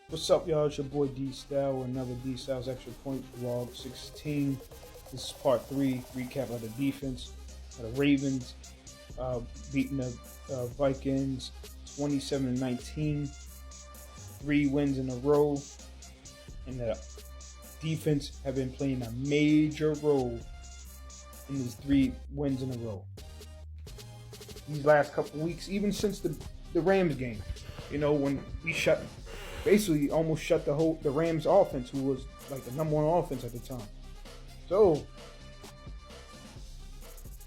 What's up, y'all? It's your boy D-STÄL with another D-STAL'S Extra Point Vlog 16. This is part 3, recap of the defense of the Ravens beating the Vikings 27-19. 3 wins in a row, and the defense have been playing a major role in these 3 wins in a row. These last couple weeks, even since the Rams game, you know, when we basically almost shut the Rams offense, who was like the number 1 offense at the time. So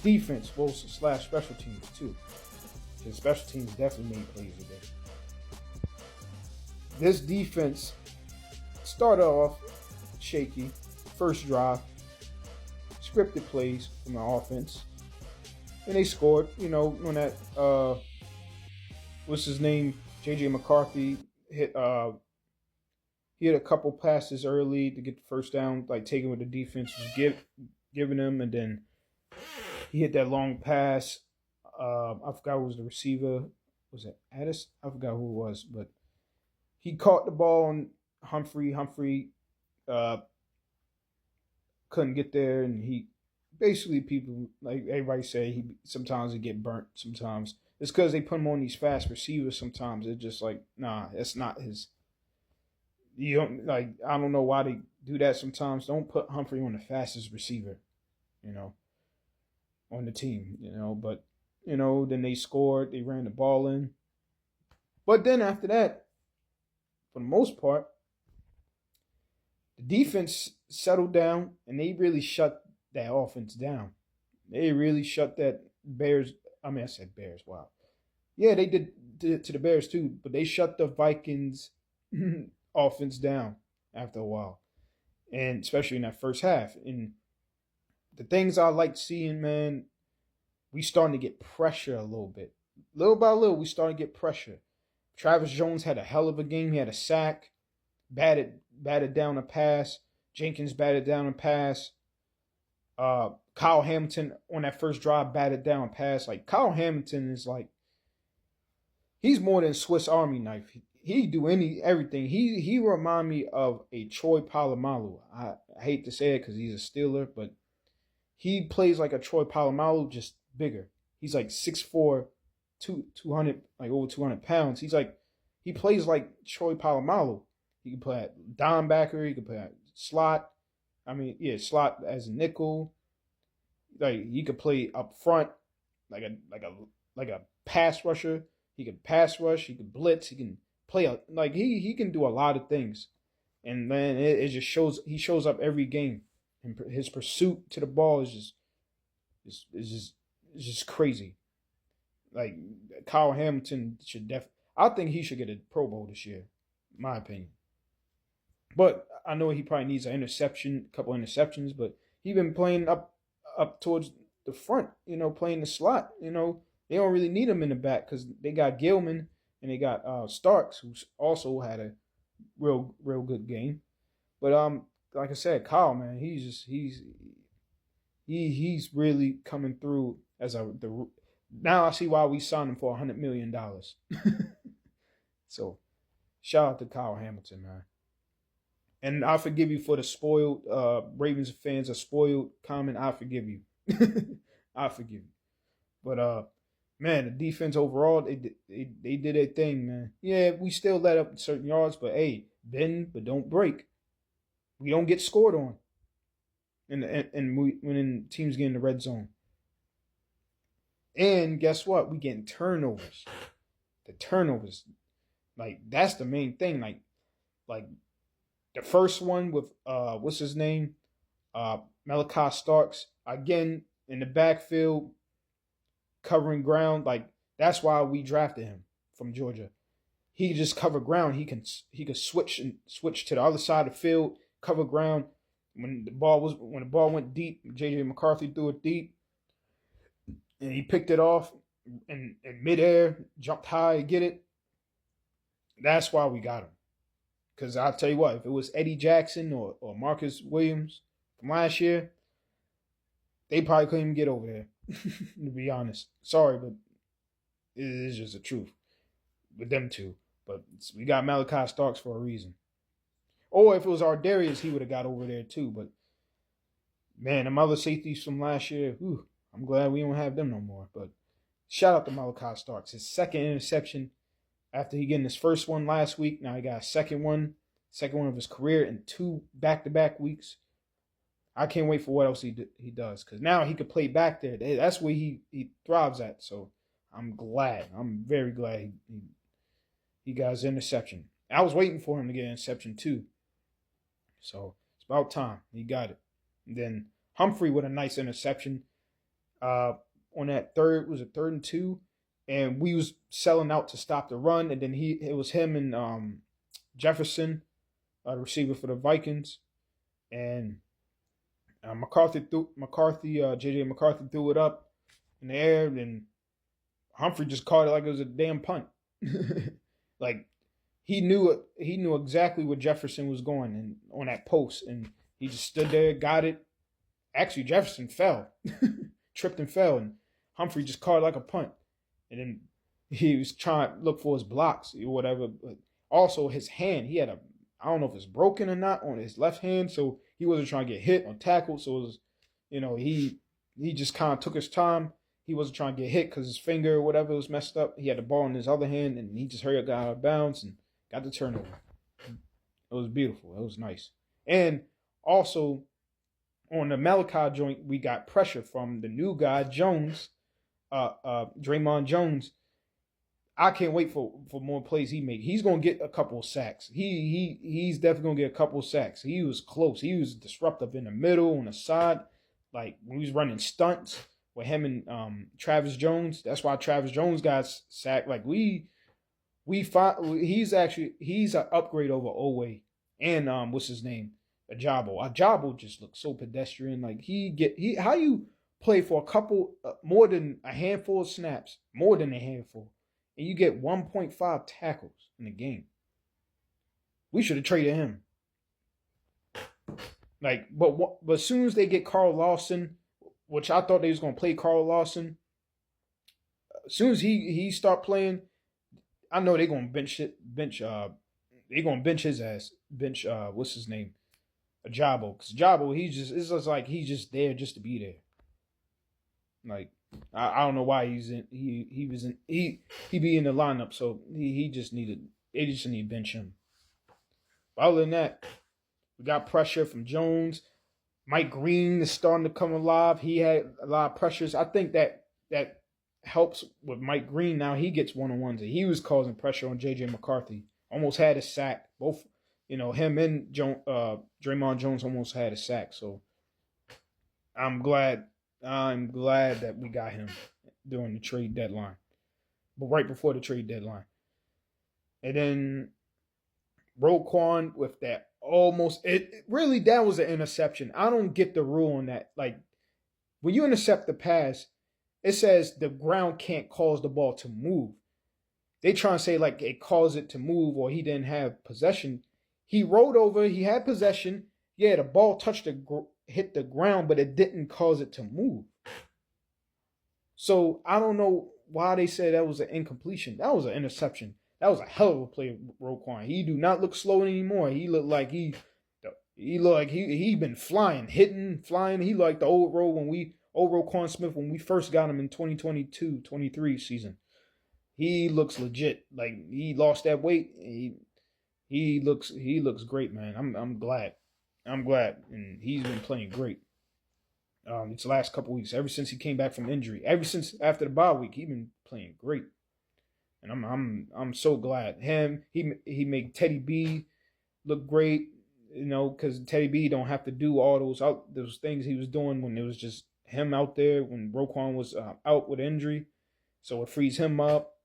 defense, / special teams too. Because special teams definitely made plays today. This defense started off shaky. First drive, scripted plays from the offense, and they scored. You know, when that what's his name, JJ McCarthy hit he hit a couple passes early to get the first down, like taking what the defense was giving him, and then he hit that long pass. I forgot who was the receiver. Was it Addis? I forgot who it was, but he caught the ball on Humphrey. Humphrey couldn't get there, and he basically, people like everybody say, sometimes he get burnt. Sometimes it's because they put him on these fast receivers. Sometimes it's just like, nah, that's not his. You don't like. I don't know why they do that. Sometimes don't put Humphrey on the fastest receiver, you know, on the team, you know. But you know, then they scored. They ran the ball in. But then after that, for the most part, the defense settled down, and they really shut that offense down. They really shut that Bears. I mean, I said Bears. Wow. Yeah, they did to the Bears too, but they shut the Vikings offense down after a while, and especially in that first half. And the things I like seeing, man, we starting to get pressure a little bit. Little by little, we starting to get pressure. Travis Jones had a hell of a game. He had a sack, batted down a pass. Jenkins batted down a pass. Kyle Hamilton on that first drive batted down a pass. Like, Kyle Hamilton is like, he's more than Swiss Army knife. He do everything. He remind me of a Troy Polamalu. I hate to say it because he's a Steeler, but he plays like a Troy Polamalu, just bigger. He's like 6'4", 200, like over 200 pounds. He plays like Troy Polamalu. He can play at linebacker. He can play at slot. I mean, yeah, slot as a nickel. Like, he could play up front, like a pass rusher. He can pass rush. He can blitz. He can play like he can do a lot of things. And man, it just shows. He shows up every game, and his pursuit to the ball is just crazy. Like, Kyle Hamilton should I think he should get a Pro Bowl this year, in my opinion. But I know he probably needs a couple interceptions. But he been playing up towards the front, you know, playing the slot. You know, they don't really need him in the back because they got Gilman and they got Starks, who also had a real good game. But like I said, Kyle, man, he's really coming through as now I see why we signed him for $100 million. So shout out to Kyle Hamilton, man. And I forgive you for the spoiled Ravens fans are spoiled comment. I forgive you. I forgive you. But man, the defense overall, they did their thing, man. Yeah, we still let up certain yards, but hey, bend but don't break. We don't get scored on, and when teams get in the red zone. And guess what? We getting turnovers. The turnovers, like, that's the main thing. Like the first one with what's his name, Malachi Starks, again in the backfield, covering ground. Like, that's why we drafted him from Georgia. He just cover ground. He could switch to the other side of the field, cover ground. When the ball went deep, JJ McCarthy threw it deep, and he picked it off in midair, jumped high to get it. That's why we got him. Because I'll tell you what, if it was Eddie Jackson or Marcus Williams from last year, they probably couldn't even get over there, to be honest. Sorry, but it is just the truth with them two. But we got Malachi Starks for a reason. Or if it was Ardarius, he would have got over there too. But man, the other safeties from last year, whew, I'm glad we don't have them no more. But shout out to Malachi Starks. His second interception after he getting his first one last week. Now he got a second one of his career in 2 back-to-back weeks. I can't wait for what else he does, because now he could play back there. That's where he thrives at. So I'm glad. I'm very glad he got his interception. I was waiting for him to get an interception too. So it's about time. He got it. And then Humphrey with a nice interception on that third and 2. And we was selling out to stop the run. And then it was him and Jefferson, the receiver for the Vikings. And JJ McCarthy threw it up in the air, and Humphrey just caught it like it was a damn punt. Like he knew exactly where Jefferson was going and on that post, and he just stood there, got it. Actually, Jefferson fell, tripped and fell, and Humphrey just caught it like a punt. And then he was trying to look for his blocks or whatever, but also his hand, he had I don't know if it's broken or not on his left hand, so he wasn't trying to get hit or tackled. So it was, he just kind of took his time. He wasn't trying to get hit because his finger or whatever was messed up. He had the ball in his other hand, and he just hurried up, got out of bounds, and got the turnover. It was beautiful. It was nice. And also, on the Malachi joint, we got pressure from the new guy, Jones, Draymond Jones. I can't wait for more plays he makes. He's gonna get a couple of sacks. He's definitely gonna get a couple of sacks. He was close. He was disruptive in the middle, on the side, like when he was running stunts with him and Travis Jones. That's why Travis Jones got sacked. Like he's an upgrade over Owe and what's his name, Ajabo. Ajabo just looks so pedestrian. Like how you play for a couple more than a handful of snaps, more than a handful. And you get 1.5 tackles in the game. We should have traded him. Like, but as soon as they get Carl Lawson, which I thought they was gonna play Carl Lawson, as soon as he start playing, I know they're gonna bench his ass. What's his name? Ajabo. Because Ajabo, it's just like he's just there just to be there. Like, I don't know why he be in the lineup, so they just need to bench him. But other than that, we got pressure from Jones. Mike Green is starting to come alive. He had a lot of pressures. I think that helps with Mike Green. Now he gets one-on-ones, and he was causing pressure on JJ McCarthy. Almost had a sack. Both, him and Draymond Jones almost had a sack. So I'm glad that we got him during the trade deadline, but right before the trade deadline. And then Roquan with that that was an interception. I don't get the rule on that. Like, when you intercept the pass, it says the ground can't cause the ball to move. They try to say like it caused it to move or he didn't have possession. He rolled over. He had possession. Yeah, the ball hit the ground, but it didn't cause it to move. So I don't know why they said that was an incompletion. That was an interception. That was a hell of a play, Roquan. He do not look slow anymore. He looked like he been flying. He like the old Roquan Smith when we first got him in 2022-23 season. He looks legit. Like, he lost that weight. He looks great, man. I'm glad. And he's been playing great. It's the last couple weeks, ever since he came back from injury, ever since after the bye week, he's been playing great. And I'm so glad. He made Teddy B look great, because Teddy B don't have to do all those things he was doing when it was just him out there when Roquan was out with injury. So it frees him up.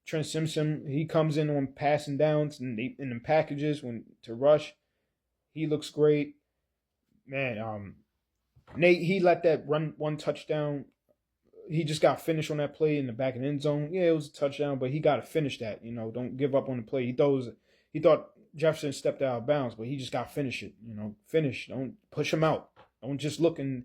Trent Simpson, he comes in on passing downs and in the packages to rush. He looks great. Man, Nate, he let that run one touchdown. He just got finished on that play in the back of the end zone. Yeah, it was a touchdown, but he got to finish that. Don't give up on the play. He thought Jefferson stepped out of bounds, but he just got to finish it. Finish. Don't push him out. Don't just look and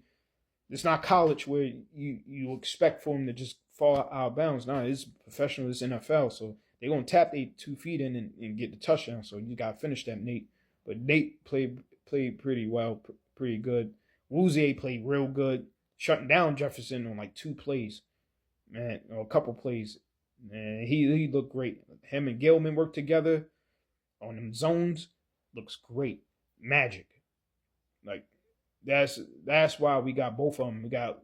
it's not college where you expect for him to just fall out of bounds. No, it's professional. It's NFL, so they're gonna tap their 2 feet in and get the touchdown. So you gotta finish that, Nate. But Nate played pretty well, pretty good. Woozier played real good, shutting down Jefferson on like 2 plays, man, or a couple plays. Man, he looked great. Him and Gilman worked together on them zones. Looks great, magic. Like that's why we got both of them. We got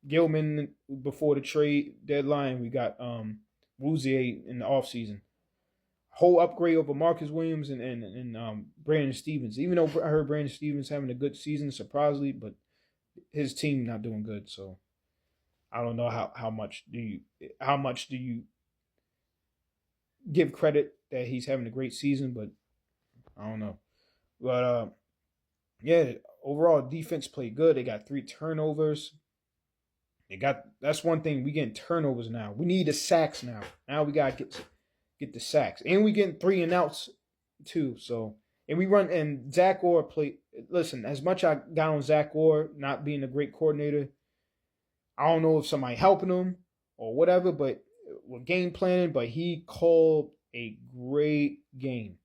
Gilman before the trade deadline. We got Woozier in the offseason. Whole upgrade over Marcus Williams and Brandon Stevens. Even though I heard Brandon Stevens having a good season, surprisingly, but his team not doing good. So I don't know how much do you give credit that he's having a great season, but I don't know. But yeah, overall defense played good. They got 3 turnovers. That's one thing. We getting turnovers now. We need the sacks now. Now we gotta get the sacks, and we getting 3 and outs too. So and we run and Zach Orr played. Listen, as much I got on Zach Orr not being a great coordinator, I don't know if somebody helping him or whatever, but with game planning. But he called a great game,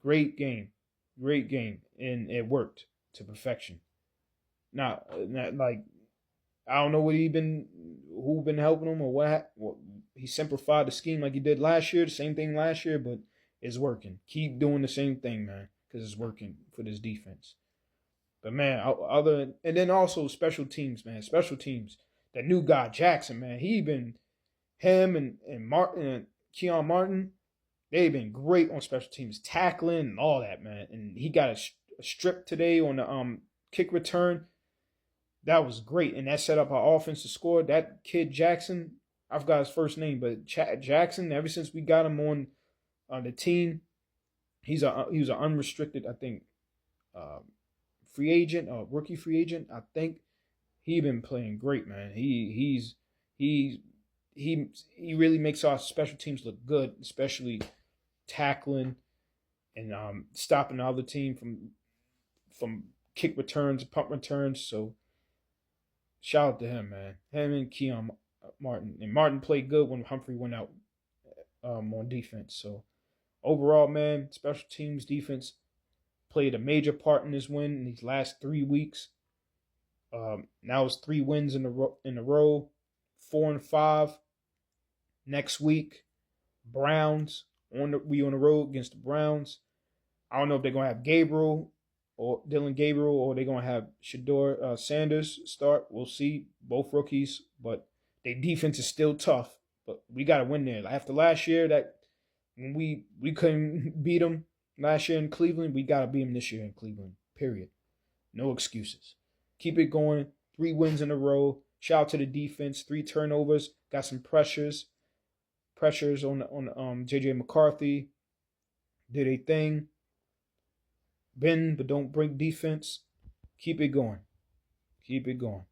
and it worked to perfection. Now, not like. I don't know who been helping him or what. He simplified the scheme like he did last year, the same thing last year, but it's working. Keep doing the same thing, man, because it's working for this defense. But man, and then also special teams, man. Special teams. That new guy Jackson, man. Him and Martin and Keon Martin. They've been great on special teams, tackling and all that, man. And he got a strip today on the kick return. That was great, and that set up our offense to score. That kid Jackson, I forgot his first name, but Jackson. Ever since we got him on the team, he was an unrestricted, I think, free agent, rookie free agent. I think he been playing great, man. He really makes our special teams look good, especially tackling and stopping the other team from kick returns, punt returns. So. Shout out to him, man. Him and Keon Martin. And Martin played good when Humphrey went out on defense. So, overall, man, special teams defense played a major part in this win in these last 3 weeks. Now it's 3 wins in a row, 4-5. Next week, Browns. We on the road against the Browns. I don't know if they're going to have Gabriel or Dylan Gabriel, or they're going to have Shedeur Sanders start. We'll see. Both rookies, but their defense is still tough. But we got to win there. After last year, that when we couldn't beat them last year in Cleveland, we got to beat them this year in Cleveland, period. No excuses. Keep it going. 3 wins in a row. Shout out to the defense. 3 turnovers. Got some pressures. Pressures on J.J. McCarthy. Did a thing. Bend, but don't break defense. Keep it going. Keep it going.